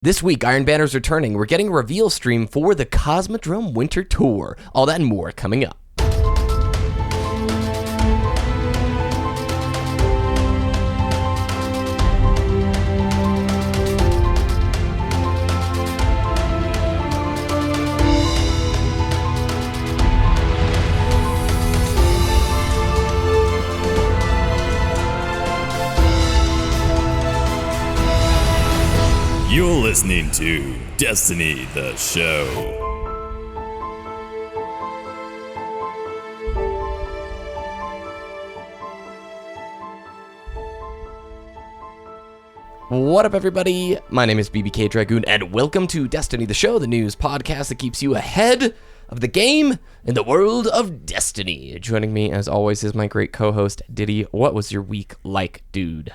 This week, Iron Banner's returning. We're getting a reveal stream for the Comsodrome Winter Tour. All that and more coming up. You're listening to Destiny, the show. What up, everybody? My name is BBK Dragoon, and welcome to Destiny, the show, the news podcast that keeps you ahead of the game in the world of Destiny. Joining me, as always, is my great co-host, Ditty. What was your week like, dude?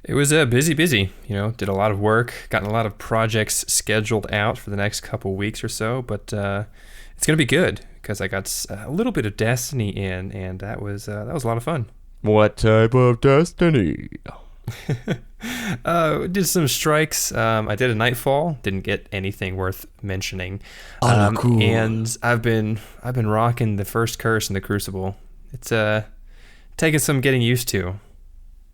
It was busy, did a lot of work, gotten a lot of projects scheduled out for the next couple weeks or so, but it's going to be good because I got a little bit of Destiny in, and that was a lot of fun. What type of Destiny? Did some strikes. I did a Nightfall, didn't get anything worth mentioning. Cool. And I've been rocking the first curse in the Crucible. It's taking some getting used to.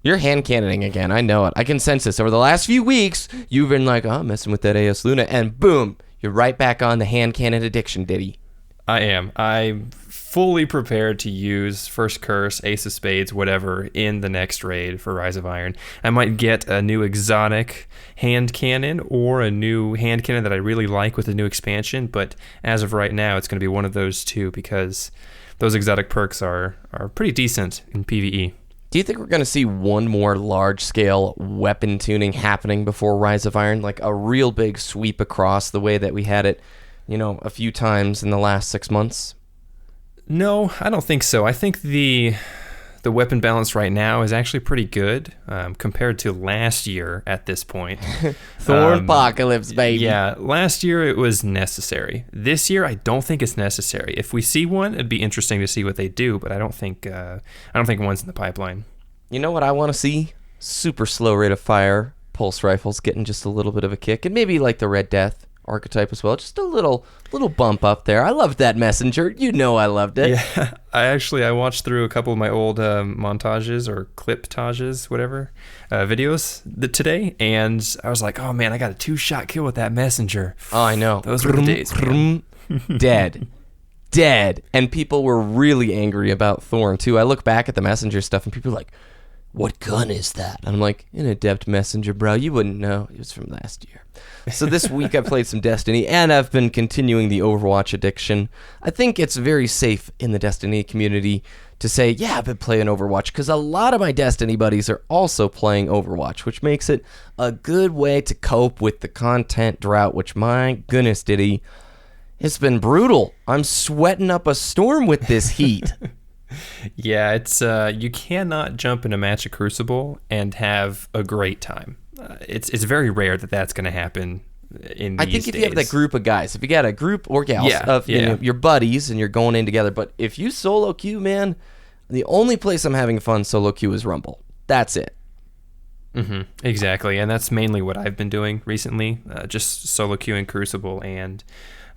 You're hand cannoning again. I know it. I can sense this. Over the last few weeks, you've been like, messing with that AS Luna, and boom, you're right back on the hand cannon addiction, Ditty. I am. I'm fully prepared to use First Curse, Ace of Spades, whatever, in the next raid for Rise of Iron. I might get a new exotic hand cannon or a new hand cannon that I really like with the new expansion, but as of right now, it's going to be one of those two because those exotic perks are pretty decent in PvE. Do you think we're going to see one more large-scale weapon tuning happening before Rise of Iron? Like a real big sweep across the way that we had it, a few times in the last 6 months? No, I don't think so. I think the weapon balance right now is actually pretty good compared to last year at this point. Thorn Apocalypse, baby. Yeah, last year it was necessary. This year I don't think it's necessary. If we see one, it'd be interesting to see what they do, but I don't think one's in the pipeline. You know what I want to see? Super slow rate of fire, pulse rifles getting just a little bit of a kick, and maybe like the Red Death archetype as well. Just a little bump up there. I loved that messenger. I loved it. Yeah, I watched through a couple of my old montages or clip-tages, whatever, videos today, and I was like, oh man, I got a 2-shot kill with that messenger. Oh, I know. Those were the days. Dead. And people were really angry about Thorn too. I look back at the messenger stuff and people are like, what gun is that? And I'm like, an adept messenger, bro. You wouldn't know. It was from last year. So this week I played some Destiny, and I've been continuing the Overwatch addiction. I think it's very safe in the Destiny community to say, yeah, I've been playing Overwatch, because a lot of my Destiny buddies are also playing Overwatch, which makes it a good way to cope with the content drought, which, my goodness, Ditty, it's been brutal. I'm sweating up a storm with this heat. Yeah, it's you cannot jump in a match of Crucible and have a great time. It's very rare that that's going to happen in these I think if days. you have that group of guys, if you got a group or gals of your buddies and you're going in together, but if you solo queue, man, the only place I'm having fun solo queue is Rumble. That's it. Mm-hmm. Exactly, and that's mainly what I've been doing recently, just solo queuing Crucible, and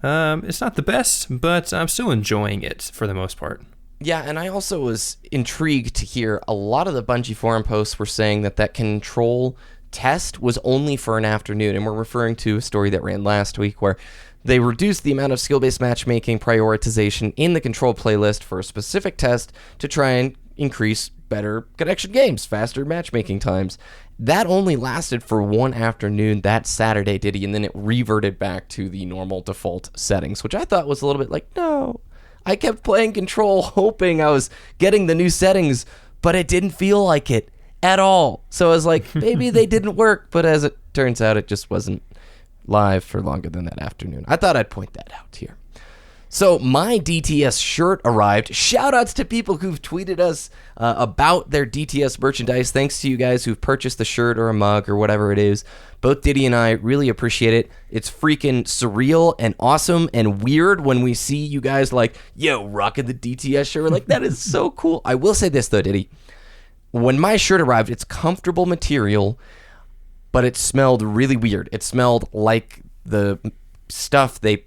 it's not the best, but I'm still enjoying it for the most part. Yeah, and I also was intrigued to hear a lot of the Bungie forum posts were saying that control test was only for an afternoon, and we're referring to a story that ran last week where they reduced the amount of skill-based matchmaking prioritization in the control playlist for a specific test to try and increase better connection games, faster matchmaking times. That only lasted for one afternoon that Saturday, Ditty, and then it reverted back to the normal default settings, which I thought was a little bit like, no. I kept playing Control hoping I was getting the new settings, but it didn't feel like it at all. So I was like, maybe they didn't work, but as it turns out, it just wasn't live for longer than that afternoon. I thought I'd point that out here. So my DTS shirt arrived. Shoutouts to people who've tweeted us about their DTS merchandise. Thanks to you guys who've purchased the shirt or a mug or whatever it is. Both Ditty and I really appreciate it. It's freaking surreal and awesome and weird when we see you guys like, yo, rocking the DTS shirt. We're like, that is so cool. I will say this though, Ditty. When my shirt arrived, it's comfortable material. but it smelled really weird. It smelled like the stuff they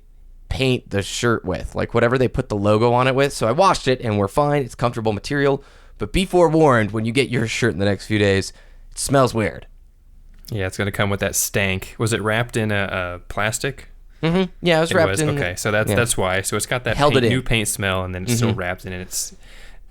paint the shirt with, like whatever they put the logo on it with. So I washed it, and we're fine. It's comfortable material. But be forewarned, when you get your shirt in the next few days, it smells weird. Yeah, it's going to come with that stank. Was it wrapped in a plastic? Mm-hmm. Yeah, it was wrapped in... Okay, so that's why. So it's got that new paint smell, and then it's still wrapped in it. It's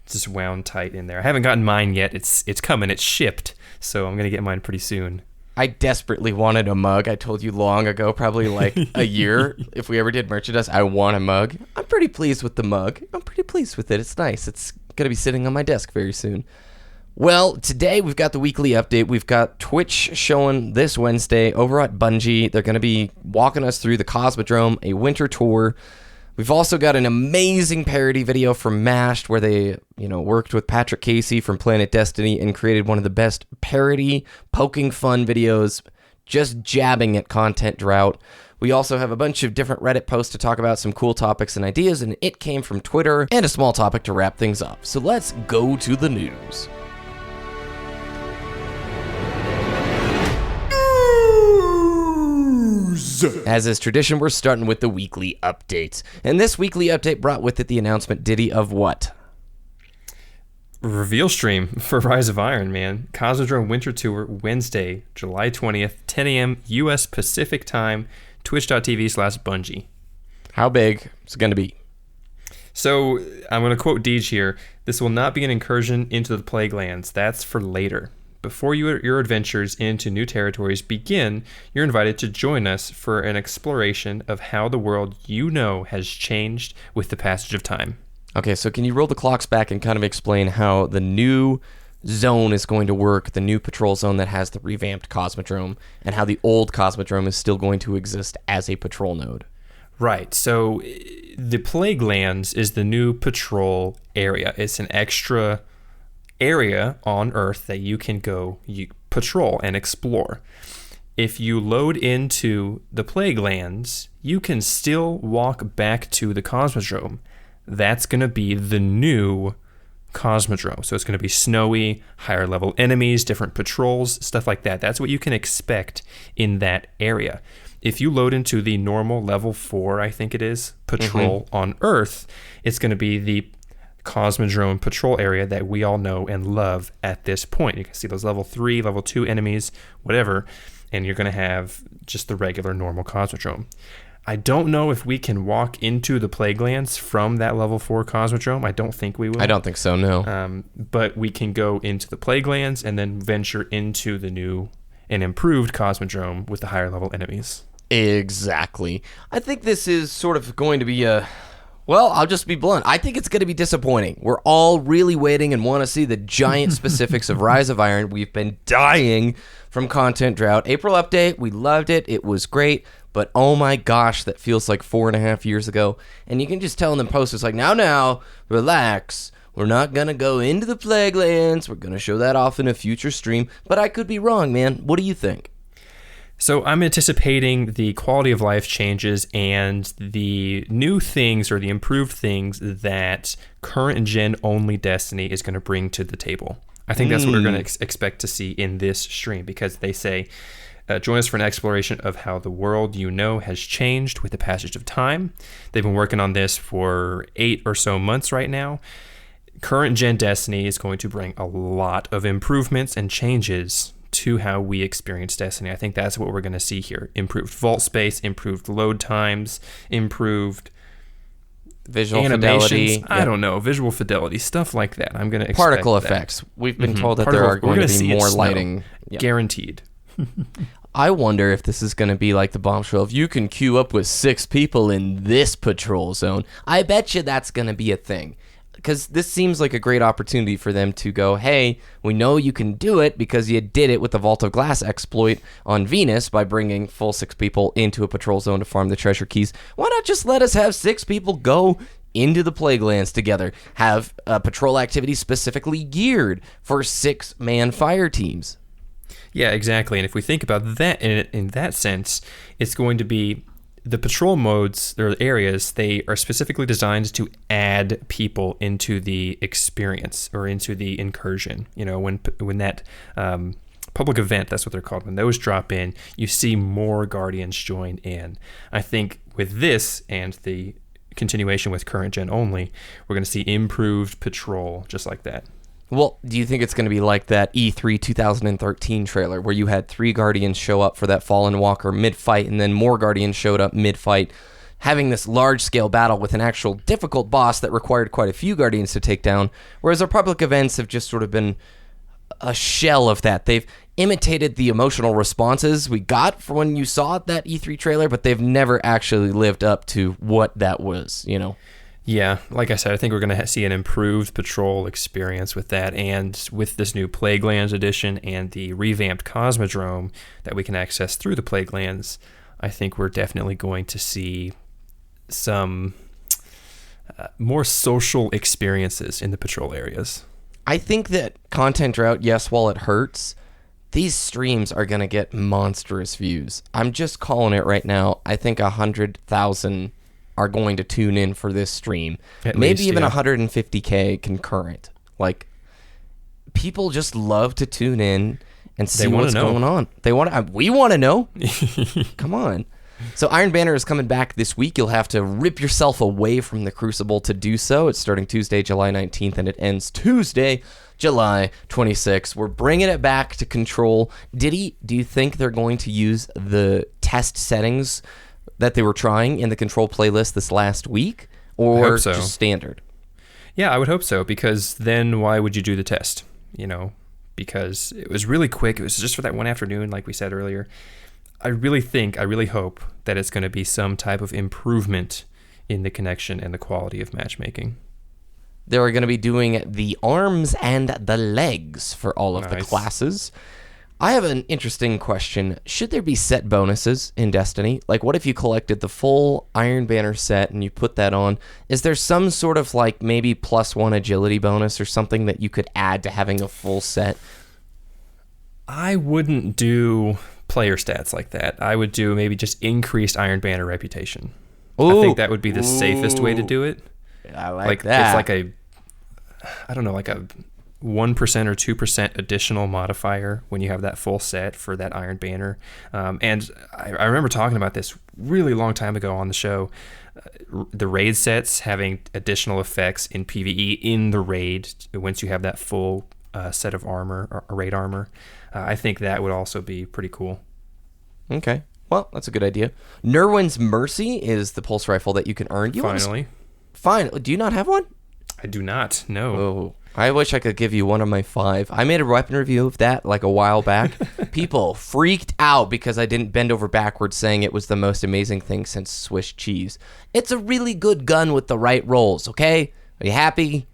just wound tight in there. I haven't gotten mine yet. It's coming. It's shipped. So I'm going to get mine pretty soon. I desperately wanted a mug. I told you long ago, probably like a year, if we ever did merchandise, I want a mug. I'm pretty pleased with the mug. I'm pretty pleased with it. It's nice. It's going to be sitting on my desk very soon. Well, today we've got the weekly update. We've got Twitch showing this Wednesday over at Bungie. They're going to be walking us through the Comsodrome, a winter tour. We've also got an amazing parody video from Mashed where they, worked with Patrick Casey from Planet Destiny and created one of the best parody, poking fun videos, just jabbing at content drought. We also have a bunch of different Reddit posts to talk about some cool topics and ideas, and it came from Twitter, and a small topic to wrap things up. So let's go to the news. As is tradition, we're starting with the weekly updates. And this weekly update brought with it the announcement, Ditty, of what? Reveal stream for Rise of Iron, man. Comsodrome Winter Tour, Wednesday, July 20th, 10 a.m. U.S. Pacific Time, twitch.tv/Bungie. How big is it going to be? So, I'm going to quote Deej here. This will not be an incursion into the Plague Lands. That's for later. Before your adventures into new territories begin, you're invited to join us for an exploration of how the world has changed with the passage of time. Okay, so can you roll the clocks back and kind of explain how the new zone is going to work, the new patrol zone that has the revamped Comsodrome, and how the old Comsodrome is still going to exist as a patrol node? Right, so the Plague Lands is the new patrol area. It's an extra area on Earth that you can go patrol and explore. If you load into the Plague Lands, you can still walk back to the Comsodrome. That's going to be the new Comsodrome. So it's going to be snowy, higher level enemies, different patrols, stuff like that. That's what you can expect in that area. If you load into the normal level 4, I think it is, patrol on Earth, it's going to be the Comsodrome patrol area that we all know and love at this point. You can see those level 3, level 2 enemies, whatever, and you're going to have just the regular normal Comsodrome. I don't know if we can walk into the Plague Lands from that level 4 Comsodrome. I don't think we will. I don't think so, no. But we can go into the Plague Lands and then venture into the new and improved Comsodrome with the higher level enemies. Exactly. I think this is sort of going to be well, I'll just be blunt. I think it's going to be disappointing. We're all really waiting and want to see the giant specifics of Rise of Iron. We've been dying from content drought. April update, we loved it. It was great. But oh my gosh, that feels like 4.5 years ago. And you can just tell in the post, it's like, now, relax. We're not going to go into the Plague Lands. We're going to show that off in a future stream. But I could be wrong, man. What do you think? So I'm anticipating the quality of life changes and the new things or the improved things that current gen only Destiny is going to bring to the table. I think that's what we're going to expect to see in this stream, because they say, join us for an exploration of how the world has changed with the passage of time. They've been working on this for 8 or so months right now. Current gen Destiny is going to bring a lot of improvements and changes to how we experience Destiny. I think that's what we're going to see here. Improved vault space, improved load times, improved visual animations. Fidelity. I don't know, visual fidelity, stuff like that. I'm going to expect particle that. Effects. We've been told that there are going to be more lighting. Yeah. Guaranteed. I wonder if this is going to be like the bombshell. If you can queue up with 6 people in this patrol zone, I bet you that's going to be a thing. Because this seems like a great opportunity for them to go, hey, we know you can do it because you did it with the Vault of Glass exploit on Venus by bringing full 6 people into a patrol zone to farm the treasure keys. Why not just let us have 6 people go into the Plague Lands together, have patrol activity specifically geared for 6-man fire teams? Yeah, exactly. And if we think about that in that sense, it's going to be the patrol modes or areas. They are specifically designed to add people into the experience or into the incursion. When that public event, that's what they're called. When those drop in, you see more Guardians join in. I think with this and the continuation with current gen only, we're going to see improved patrol just like that. Well, do you think it's going to be like that E3 2013 trailer where you had 3 Guardians show up for that Fallen Walker mid-fight, and then more Guardians showed up mid-fight, having this large-scale battle with an actual difficult boss that required quite a few Guardians to take down, whereas our public events have just sort of been a shell of that. They've imitated the emotional responses we got for when you saw that E3 trailer, but they've never actually lived up to what that was, you know? Yeah, like I said, I think we're going to see an improved patrol experience with that, and with this new Plaguelands edition and the revamped Comsodrome that we can access through the Plaguelands, I think we're definitely going to see some more social experiences in the patrol areas. I think that content drought, yes, while it hurts, these streams are going to get monstrous views. I'm just calling it right now. I think 100,000 are going to tune in for this stream. Maybe even 150K concurrent. Like, people just love to tune in and see what's going on. We want to know. Come on. So Iron Banner is coming back this week. You'll have to rip yourself away from the Crucible to do so. It's starting Tuesday, July 19th, and it ends Tuesday, July 26th. We're bringing it back to Control. Ditty, do you think they're going to use the test settings that they were trying in the Control playlist this last week, or just standard? Yeah, I would hope so, because then why would you do the test? You know, because it was really quick. It was just for that one afternoon, like we said earlier. I really hope that it's going to be some type of improvement in the connection and the quality of matchmaking. They're going to be doing the arms and the legs for all of the classes. I have an interesting question. Should there be set bonuses in Destiny? Like, what if you collected the full Iron Banner set and you put that on? Is there some sort of, like, maybe +1 agility bonus or something that you could add to having a full set? I wouldn't do player stats like that. I would do maybe just increased Iron Banner reputation. I think that would be the safest way to do it. I like that. It's like a 1% or 2% additional modifier when you have that full set for that Iron Banner. And I remember talking about this really long time ago on the show. The raid sets having additional effects in PvE in the raid once you have that full set of armor, or raid armor. I think that would also be pretty cool. Okay. Well, that's a good idea. Nerwin's Mercy is the pulse rifle that you can earn. Fine. Do you not have one? I do not. No. Oh, I wish I could give you one of my 5. I made a weapon review of that like a while back. People freaked out because I didn't bend over backwards saying it was the most amazing thing since Swiss cheese. It's a really good gun with the right rolls, okay? Are you happy?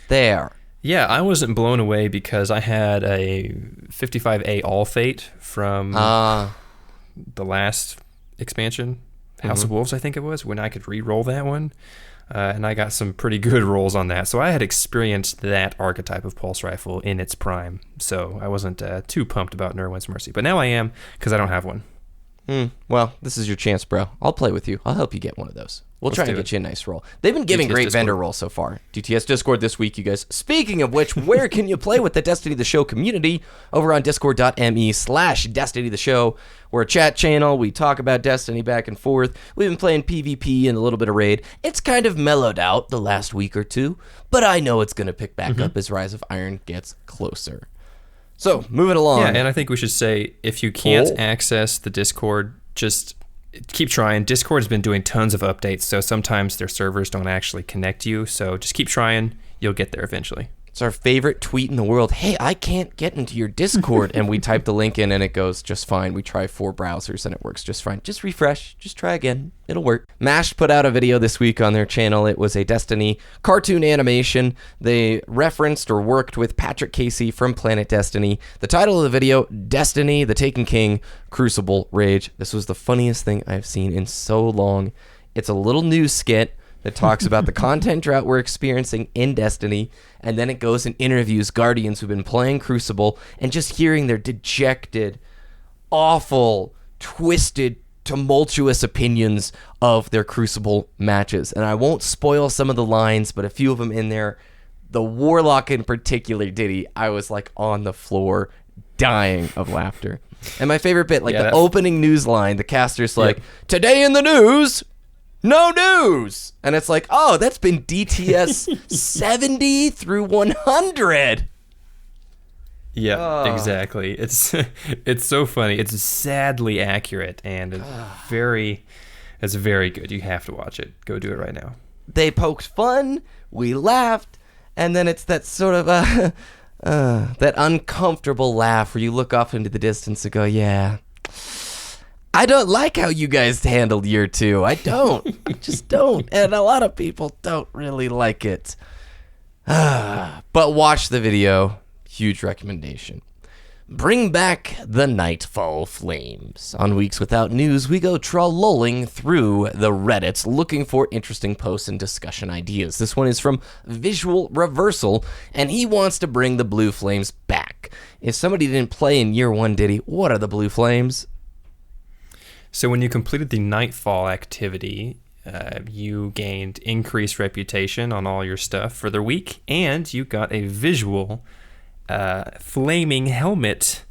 There. Yeah, I wasn't blown away because I had a 55A All Fate from the last expansion, House of Wolves, I think it was, when I could re-roll that one. And I got some pretty good rolls on that. So I had experienced that archetype of pulse rifle in its prime. So I wasn't too pumped about Nerwin's Mercy. But now I am, because I don't have one. Well, this is your chance, bro. I'll play with you. I'll help you get one of those. We'll try and get you a nice roll. They've been giving great vendor rolls so far. DTS Discord this week, you guys. Speaking of which, where can you play with the Destiny the Show community? Over on discord.me/Destiny the Show. We're a chat channel. We talk about Destiny back and forth. We've been playing PvP and a little bit of raid. It's kind of mellowed out the last week or two, but I know it's going to pick back up as Rise of Iron gets closer. So, moving along. Yeah, and I think we should say, if you can't access the Discord, just keep trying. Discord's been doing tons of updates, so sometimes their servers don't actually connect you. So just keep trying. You'll get there eventually. It's our favorite tweet in the world. Hey, I can't get into your Discord. And we type the link in and it goes just fine. We try 4 browsers and it works just fine. Just refresh. Just try again. It'll work. MASH put out a video this week on their channel. It was a Destiny cartoon animation. They referenced or worked with Patrick Casey from Planet Destiny. The title of the video, Destiny, the Taken King, Crucible Rage. This was the funniest thing I've seen in so long. It's a little news skit that talks about the content drought we're experiencing in Destiny, and then it goes and interviews Guardians who've been playing Crucible, and just hearing their dejected, awful, twisted, tumultuous opinions of their Crucible matches. And I won't spoil some of the lines, but a few of them in there, the Warlock in particular, Ditty, I was like on the floor dying of laughter. And my favorite bit, like the Yeah, opening news line, the caster's like, today in the news, no news. And it's like, oh, that's been DTS 70 through 100. Yeah, exactly. It's so funny. It's sadly accurate, and it's very good. You have to watch it. Go do it right now. They poked fun, we laughed, and then it's that sort of that uncomfortable laugh where you look off into the distance and go, yeah, I don't like how you guys handled year 2. I don't. I just don't. And a lot of people don't really like it. But watch the video. Huge recommendation. Bring back the Nightfall Flames. On Weeks Without News, we go trolling through the Reddits looking for interesting posts and discussion ideas. This one is from Visual Reversal, and he wants to bring the Blue Flames back. If somebody didn't play in year 1, Ditty, what are the Blue Flames? So when you completed the Nightfall activity, you gained increased reputation on all your stuff for the week, and you got a visual flaming helmet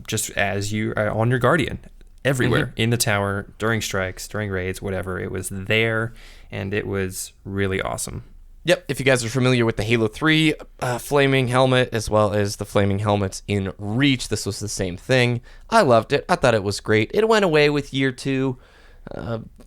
just as you are on your Guardian everywhere in the tower, during strikes, during raids, whatever. It was there, and it was really awesome. Yep, if you guys are familiar with the Halo 3 flaming helmet, as well as the flaming helmets in Reach, this was the same thing. I loved it. I thought it was great. It went away with year 2.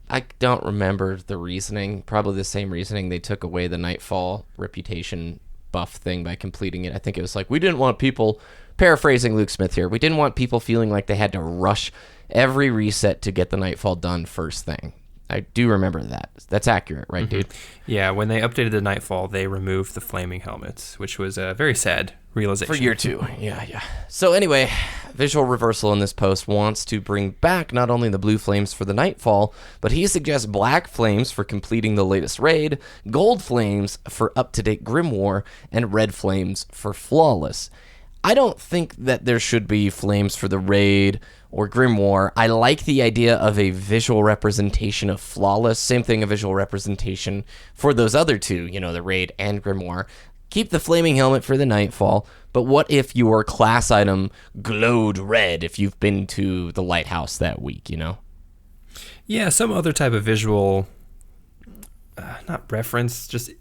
I don't remember the reasoning. Probably the same reasoning. They took away the Nightfall reputation buff thing by completing it. I think it was like, we didn't want people, paraphrasing Luke Smith here, we didn't want people feeling like they had to rush every reset to get the Nightfall done first thing. I do remember that. That's accurate, right, dude? Yeah, when they updated the Nightfall, they removed the flaming helmets, which was a very sad realization. For year 2, yeah. So anyway, Visual Reversal in this post wants to bring back not only the blue flames for the Nightfall, but he suggests black flames for completing the latest raid, gold flames for up-to-date Grimoire, and red flames for Flawless. I don't think that there should be flames for the raid or Grimoire. I like the idea of a visual representation of Flawless. Same thing, a visual representation for those other two, the raid and Grimoire. Keep the flaming helmet for the Nightfall, but what if your class item glowed red if you've been to the lighthouse that week, Yeah, some other type of visual, not reference, just...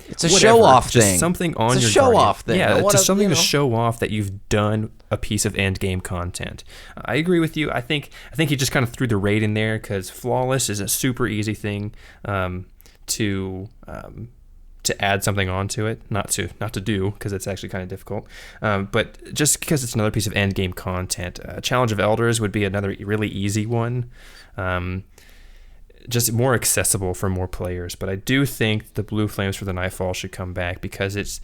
It's a show-off thing. Just something on it's your a show-off thing. Yeah, it's just something to show off that you've done a piece of end-game content. I agree with you. I think he just kind of threw the raid in there because Flawless is a super easy thing to add something onto it, not to do because it's actually kind of difficult. But just because it's another piece of end-game content. Challenge of Elders would be another really easy one. Just more accessible for more players. But I do think the blue flames for the Nightfall should come back because it's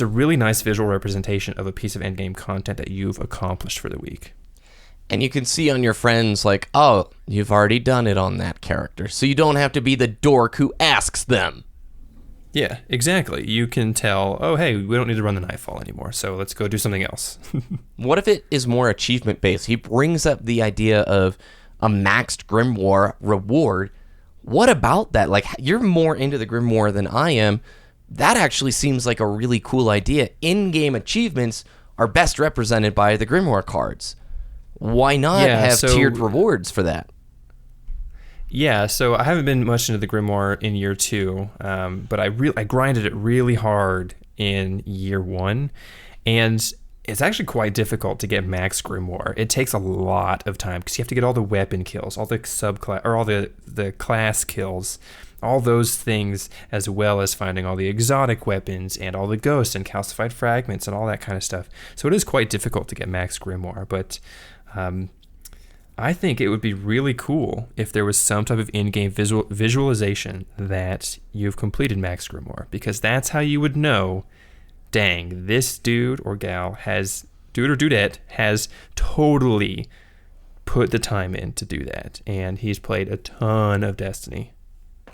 a really nice visual representation of a piece of endgame content that you've accomplished for the week. And you can see on your friends like, oh, you've already done it on that character, so you don't have to be the dork who asks them. Yeah, exactly. You can tell, oh, hey, we don't need to run the Nightfall anymore, so let's go do something else. What if it is more achievement-based? He brings up the idea of a maxed Grimoire reward. What about that? Like, you're more into the Grimoire than I am. That actually seems like a really cool idea. In-game achievements are best represented by the Grimoire cards. Why not have tiered rewards for that? Yeah, so I haven't been much into the Grimoire in year 2, but I grinded it really hard in year 1, and it's actually quite difficult to get max Grimoire. It takes a lot of time because you have to get all the weapon kills, all the subclass, or all the class kills, all those things, as well as finding all the exotic weapons and all the ghosts and calcified fragments and all that kind of stuff. So it is quite difficult to get max Grimoire, but I think it would be really cool if there was some type of in-game visualization that you've completed max Grimoire, because that's how you would know, dang, this dude or gal dude or dudette has totally put the time in to do that, and he's played a ton of Destiny.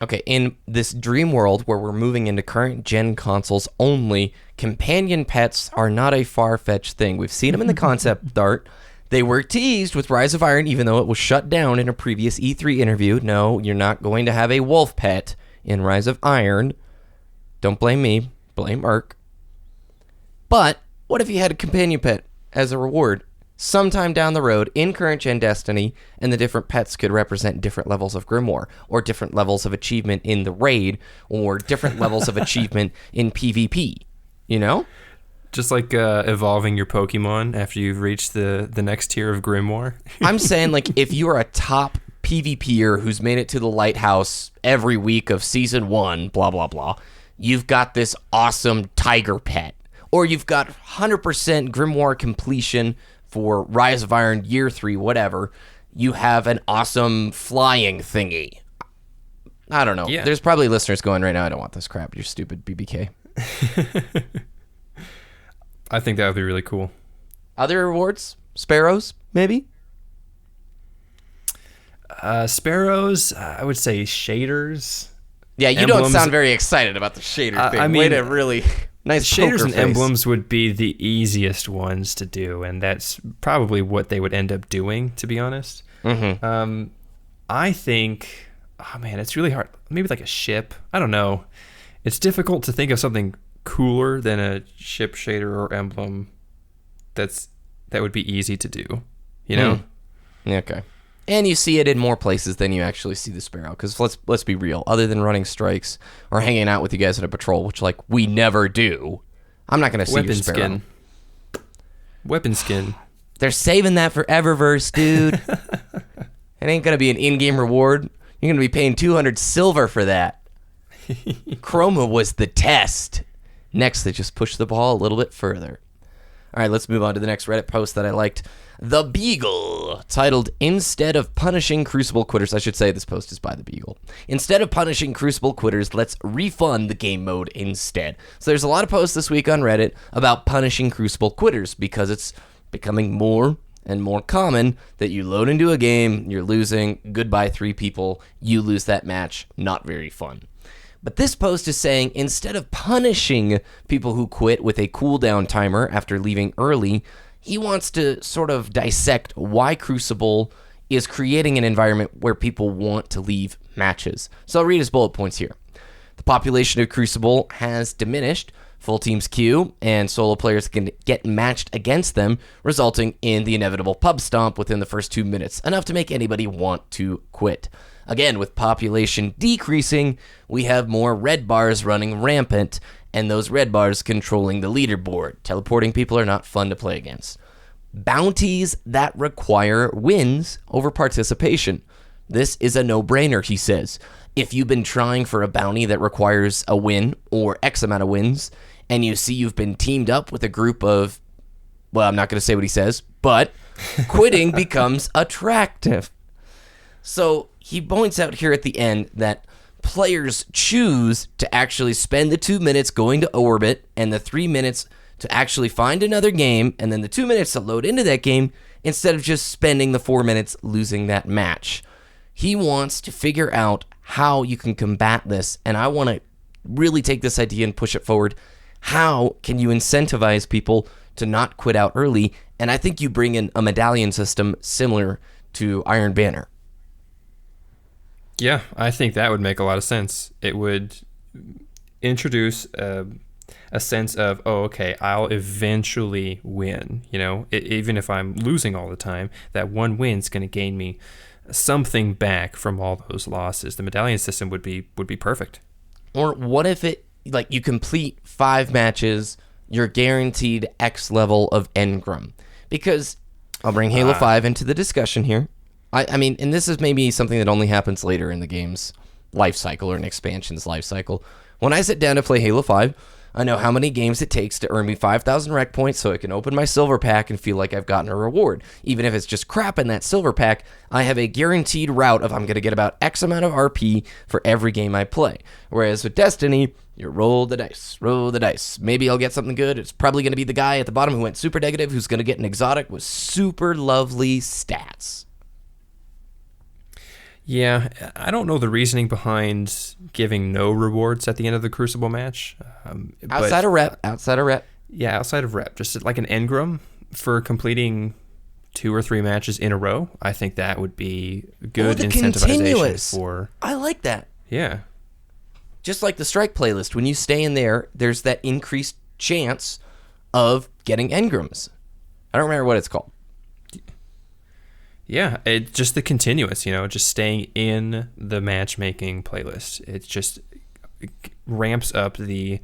Okay, in this dream world where we're moving into current gen consoles only, companion pets are not a far-fetched thing. We've seen them in the concept art. They were teased with Rise of Iron, even though it was shut down in a previous E3 interview. No, you're not going to have a wolf pet in Rise of Iron. Don't blame me. Blame Urk. But what if you had a companion pet? as a reward sometime down the road in current gen Destiny, and the different pets could represent different levels of Grimoire, or different levels of achievement in the raid, or different levels of achievement in PvP, you know? Just like evolving your Pokemon after you've reached the next tier of Grimoire. I'm saying, like, if you are a top PvPer who's made it to the lighthouse every week of season 1, blah, blah, blah, you've got this awesome tiger pet. Or you've got 100% Grimoire completion for Rise of Iron Year 3, whatever. You have an awesome flying thingy. I don't know. Yeah. There's probably listeners going right now, I don't want this crap, you're stupid BBK. I think that would be really cool. Other rewards? Sparrows, maybe? Sparrows, I would say shaders. Yeah, you emblems. don't sound very excited about the shader thing. I mean, way to really... Nice shaders and face. emblems would be the easiest ones to do, and that's probably what they would end up doing, to be honest. Mm-hmm. I think, oh man, it's really hard. Maybe like a ship. I don't know. It's difficult to think of something cooler than a ship shader or emblem that would be easy to do, you know? Okay. And you see it in more places than you actually see the Sparrow. Because let's be real. Other than running strikes or hanging out with you guys at a patrol, which, like, we never do, I'm not going to see your Sparrow. Weapon skin. They're saving that for Eververse, dude. It ain't going to be an in-game reward. You're going to be paying 200 silver for that. Chroma was the test. Next, they just pushed the ball a little bit further. All right, let's move on to the next Reddit post that I liked. The Beagle, titled, Instead of Punishing Crucible Quitters. I should say this post is by The Beagle. Instead of punishing Crucible Quitters, let's refund the game mode instead. So there's a lot of posts this week on Reddit about punishing Crucible Quitters because it's becoming more and more common that you load into a game, you're losing, goodbye 3 people, you lose that match, not very fun. But this post is saying instead of punishing people who quit with a cooldown timer after leaving early, he wants to sort of dissect why Crucible is creating an environment where people want to leave matches. So I'll read his bullet points here. The population of Crucible has diminished. Full teams queue, and solo players can get matched against them, resulting in the inevitable pub stomp within the first 2 minutes, enough to make anybody want to quit. Again, with population decreasing, we have more red bars running rampant, and those red bars controlling the leaderboard. Teleporting people are not fun to play against. Bounties that require wins over participation. This is a no-brainer, he says. If you've been trying for a bounty that requires a win or X amount of wins, and you see you've been teamed up with a group of, well, I'm not going to say what he says, but quitting becomes attractive. So he points out here at the end that players choose to actually spend the 2 minutes going to orbit and the 3 minutes to actually find another game and then the 2 minutes to load into that game instead of just spending the 4 minutes losing that match. He wants to figure out how you can combat this, and I want to really take this idea and push it forward. How can you incentivize people to not quit out early? And I think you bring in a medallion system similar to Iron Banner. Yeah, I think that would make a lot of sense. It would introduce a sense of, oh, okay, I'll eventually win. You know, even if I'm losing all the time, that one win's going to gain me something back from all those losses. The medallion system would be perfect. Or what if it, like, you complete 5 matches, you're guaranteed X level of engram? Because I'll bring Halo 5 into the discussion here. I mean, and this is maybe something that only happens later in the game's life cycle or an expansion's life cycle. When I sit down to play Halo 5, I know how many games it takes to earn me 5,000 rec points so I can open my silver pack and feel like I've gotten a reward. Even if it's just crap in that silver pack, I have a guaranteed route of I'm going to get about X amount of RP for every game I play. Whereas with Destiny, you roll the dice. Maybe I'll get something good. It's probably going to be the guy at the bottom who went super negative who's going to get an exotic with super lovely stats. Yeah, I don't know the reasoning behind giving no rewards at the end of the Crucible match. Outside of rep. Yeah, outside of rep. Just like an engram for completing 2 or 3 matches in a row. I think that would be good incentivization for... I like that. Yeah. Just like the strike playlist, when you stay in there, there's that increased chance of getting engrams. I don't remember what it's called. Yeah, it's just the continuous, just staying in the matchmaking playlist. It ramps up the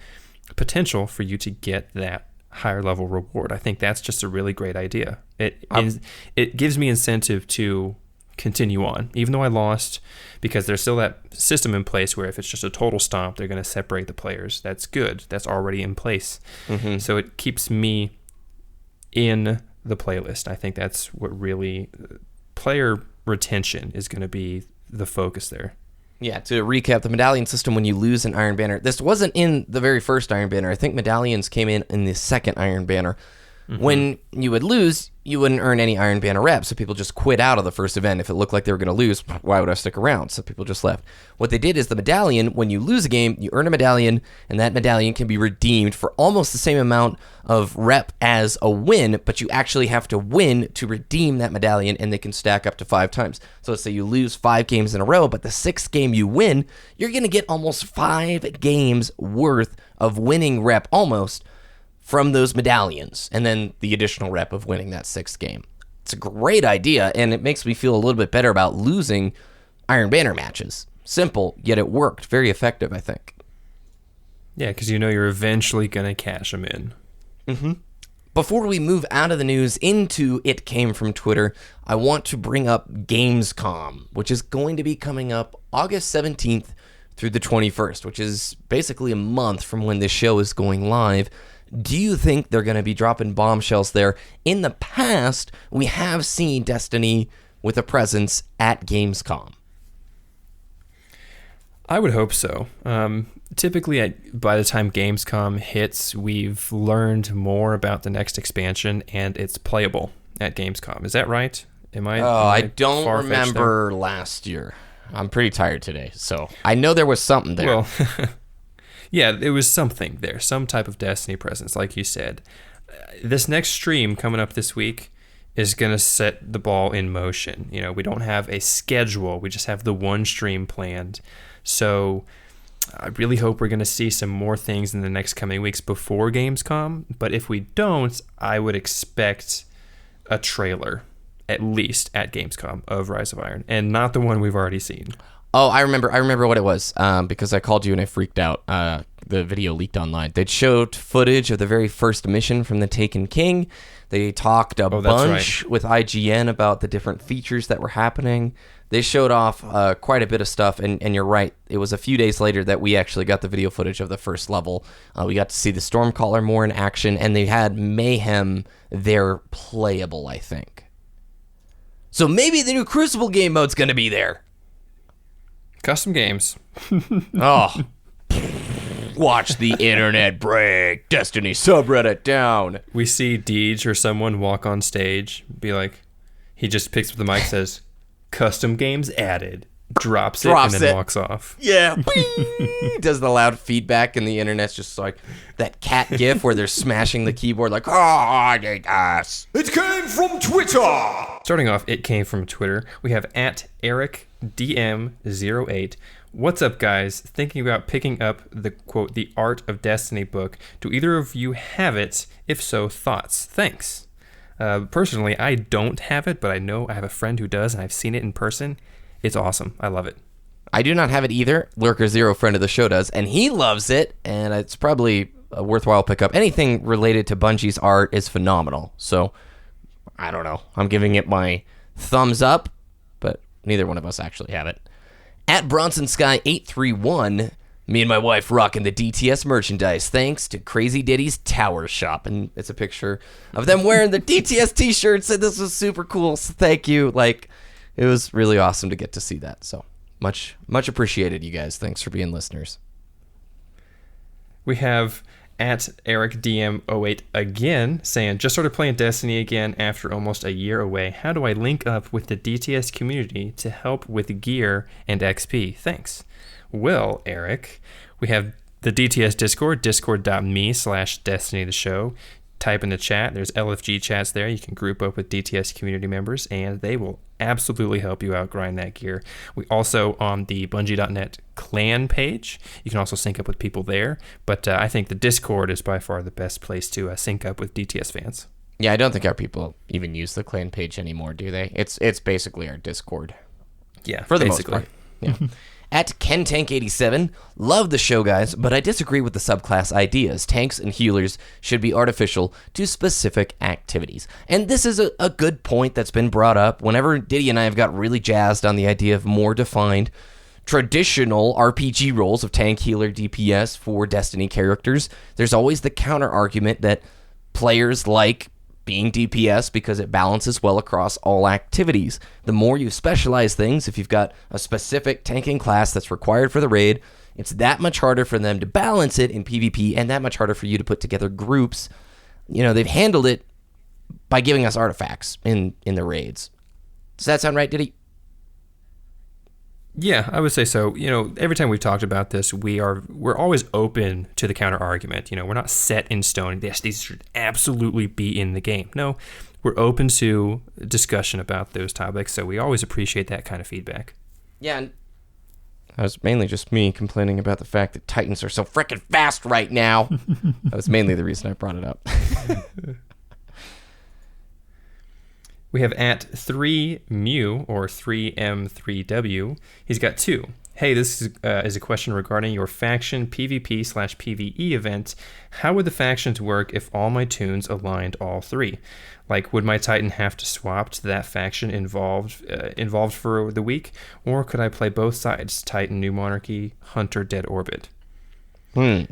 potential for you to get that higher level reward. I think that's just a really great idea. It gives me incentive to continue on, even though I lost, because there's still that system in place where if it's just a total stomp, they're going to separate the players. That's good. That's already in place. Mm-hmm. So it keeps me in the playlist. I think that's what really player retention is going to be the focus there. Yeah, to recap, the medallion system, when you lose an Iron Banner, this wasn't in the very first Iron Banner. I think medallions came in the second Iron Banner. Mm-hmm. When you would lose, you wouldn't earn any Iron Banner reps, so people just quit out of the first event. If it looked like they were going to lose, why would I stick around? So people just left. What they did is the medallion, when you lose a game, you earn a medallion, and that medallion can be redeemed for almost the same amount of rep as a win, but you actually have to win to redeem that medallion, and they can stack up to 5 times. So let's say you lose 5 games in a row, but the 6th game you win, you're going to get almost 5 games worth of winning rep almost from those medallions, and then the additional rep of winning that 6th game. It's a great idea, and it makes me feel a little bit better about losing Iron Banner matches. Simple, yet it worked. Very effective, I think. Yeah, because you're eventually going to cash them in. Mm-hmm. Before we move out of the news into It Came From Twitter, I want to bring up Gamescom, which is going to be coming up August 17th through the 21st, which is basically a month from when this show is going live. Do you think they're going to be dropping bombshells there? In the past, we have seen Destiny with a presence at Gamescom. I would hope so. Typically, by the time Gamescom hits, we've learned more about the next expansion, and it's playable at Gamescom. Is that right? I don't remember last year. I'm pretty tired today, so I know there was something there. Well, yeah, there was something there, some type of Destiny presence, like you said. This next stream coming up this week is going to set the ball in motion. We don't have a schedule. We just have the one stream planned. So I really hope we're going to see some more things in the next coming weeks before Gamescom. But if we don't, I would expect a trailer, at least at Gamescom, of Rise of Iron, and not the one we've already seen. Oh, I remember what it was, because I called you and I freaked out. The video leaked online. They showed footage of the very first mission from the Taken King. They talked a bunch with IGN about the different features that were happening. They showed off quite a bit of stuff, and you're right. It was a few days later that we actually got the video footage of the first level. We got to see the Stormcaller more in action, and they had Mayhem there playable, I think. So maybe the new Crucible game mode's going to be there. Custom games. Oh. Watch the internet break. Destiny subreddit down. We see Deej or someone walk on stage, be like, he just picks up the mic, says, custom games added, drops it, and then walks off. Yeah. Does the loud feedback, and the internet's just like that cat gif where they're smashing the keyboard like, I hate us. It came from Twitter. Starting off, it came from Twitter. We have at EricDM08. What's up, guys? Thinking about picking up the, quote, The Art of Destiny book. Do either of you have it? If so, thoughts. Thanks. Personally, I don't have it, but I know I have a friend who does, and I've seen it in person. It's awesome. I love it. I do not have it either. Lurker Zero, friend of the show, does, and he loves it, and it's probably a worthwhile pickup. Anything related to Bungie's art is phenomenal, so I don't know. I'm giving it my thumbs up, but neither one of us actually have it. At BronsonSky831, me and my wife rocking the DTS merchandise thanks to Crazy Ditty's Tower Shop. And it's a picture of them wearing the DTS t-shirts, and this was super cool, so thank you. Like, it was really awesome to get to see that. So much appreciated, you guys. Thanks for being listeners. We have at EricDM08 again saying, just started playing Destiny again after almost a year away. How do I link up with the DTS community to help with gear and XP? Thanks. Well, Eric, we have the DTS Discord, discord.me/Destiny the show. Type in the chat. There's LFG chats there. You can group up with DTS community members, and they will absolutely help you out grind that gear. We also, on the Bungie.net clan page, you can also sync up with people there. But I think the Discord is by far the best place to sync up with DTS fans. Yeah, I don't think our people even use the clan page anymore, do they? It's basically our Discord. Yeah, For the basically. most part. Yeah. At KenTank87, love the show, guys, but I disagree with the subclass ideas. Tanks and healers should be artificial to specific activities. And this is a good point that's been brought up whenever Ditty and I have got really jazzed on the idea of more defined traditional RPG roles of tank, healer, DPS for Destiny characters. There's always the counter argument that players like being DPS because it balances well across all activities. The more you specialize things, if you've got a specific tanking class that's required for the raid, it's that much harder for them to balance it in PvP and that much harder for you to put together groups. You know, they've handled it by giving us artifacts in the raids. Does that sound right, Ditty? Yeah, I would say so. You know, every time we've talked about this, we're always open to the counter argument. You know, we're not set in stone. Yes, these should absolutely be in the game. No, we're open to discussion about those topics. So we always appreciate that kind of feedback. Yeah, and that was mainly just me complaining about the fact that Titans are so frickin' fast right now. That was mainly the reason I brought it up. We have at 3mu or 3m3w. He's got two. Hey, this is a question regarding your faction PvP/PvE event. How would the factions work if all my tunes aligned all three? Like, would my Titan have to swap to that faction involved for the week? Or could I play both sides, Titan, New Monarchy, Hunter, Dead Orbit?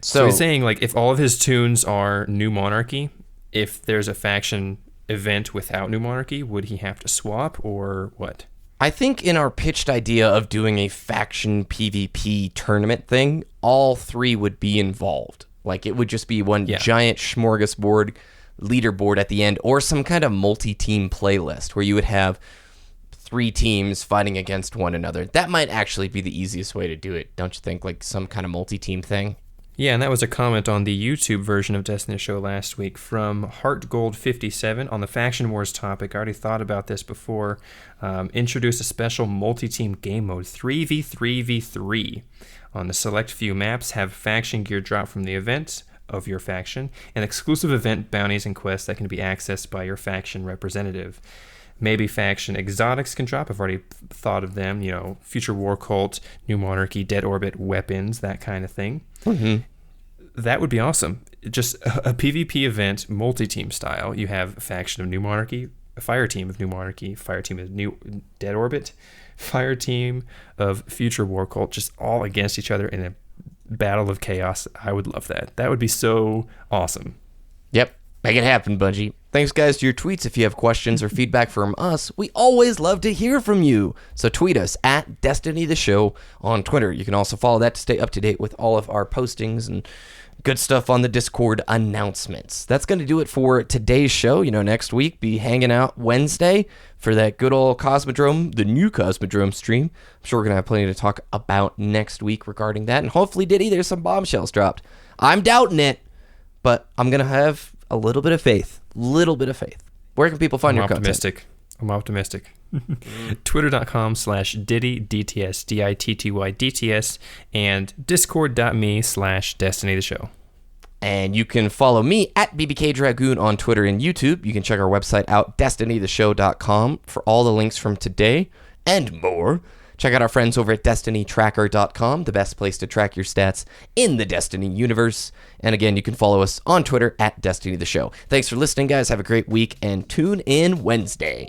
So he's saying, like, if all of his tunes are New Monarchy, if there's a faction event without New Monarchy, would he have to swap or what? I think in our pitched idea of doing a faction PvP tournament thing, all three would be involved. Like, it would just be one giant smorgasbord leaderboard at the end, or some kind of multi-team playlist where you would have three teams fighting against one another. That might actually be the easiest way to do it, don't you think? Like some kind of multi-team thing? Yeah, and that was a comment on the YouTube version of Destiny Show last week from HeartGold57 on the Faction Wars topic. I already thought about this before. Introduce a special multi-team game mode, 3v3v3. On the select few maps, have faction gear drop from the event of your faction, and exclusive event bounties and quests that can be accessed by your faction representative. Maybe faction exotics can drop. I've already thought of them, you know, Future War Cult, New Monarchy, Dead Orbit, weapons, that kind of thing. Mm-hmm. That would be awesome. Just a PvP event, multi-team style. You have a faction of New Monarchy, a fire team of New Monarchy, fire team of New Dead Orbit, fire team of Future War Cult, just all against each other in a battle of chaos. I would love that. That would be so awesome. Yep. Make it happen, Bungie. Thanks, guys, to your tweets. If you have questions or feedback from us, we always love to hear from you. So tweet us at Destiny the Show on Twitter. You can also follow that to stay up to date with all of our postings and good stuff on the Discord announcements. That's going to do it for today's show. You know, next week, be hanging out Wednesday for that good old Comsodrome, the new Comsodrome stream. I'm sure we're going to have plenty to talk about next week regarding that. And hopefully, Ditty, there's some bombshells dropped. I'm doubting it, but I'm going to have a little bit of faith. Where can people find your content? I'm optimistic. Twitter.com/Ditty, DTS, DITTY, DTS, and Discord.me/Destiny the Show. And you can follow me at BBK Dragoon on Twitter and YouTube. You can check our website out, destinytheshow.com, for all the links from today and more. Check out our friends over at DestinyTracker.com, the best place to track your stats in the Destiny universe. And again, you can follow us on Twitter at Destiny the Show. Thanks for listening, guys. Have a great week, and tune in Wednesday.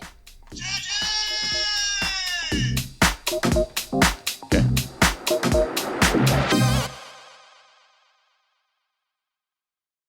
GG!